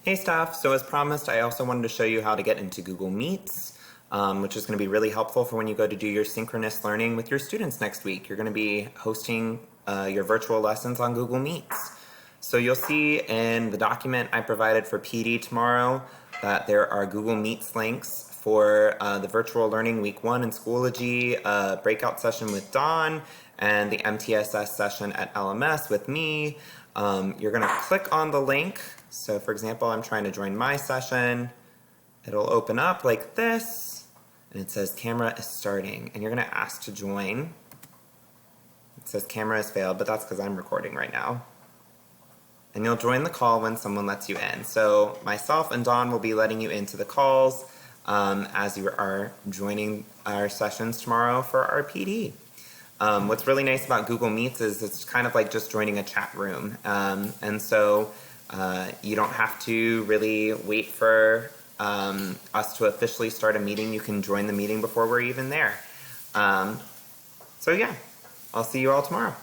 Hey staff, so as promised, I also wanted to show you how to get into Google Meets, which is going to be really helpful for when you go to do your synchronous learning with your students next week. You're going to be hosting your virtual lessons on Google Meets. So you'll see in the document I provided for PD tomorrow that there are Google Meets links for the virtual learning week 1 in Schoology, breakout session with Dawn, and the MTSS session at LMS with me. You're going to click on the link. So for example, I'm trying to join my session. It'll open up like this, and it says camera is starting, and you're going to ask to join. It says camera has failed, but that's because I'm recording right now. And you'll join the call when someone lets you in. So myself and Dawn will be letting you into the calls as you are joining our sessions tomorrow for our PD. What's really nice about Google Meets is it's kind of like just joining a chat room. And so you don't have to really wait for us to officially start a meeting. You can join the meeting before we're even there. So yeah, I'll see you all tomorrow.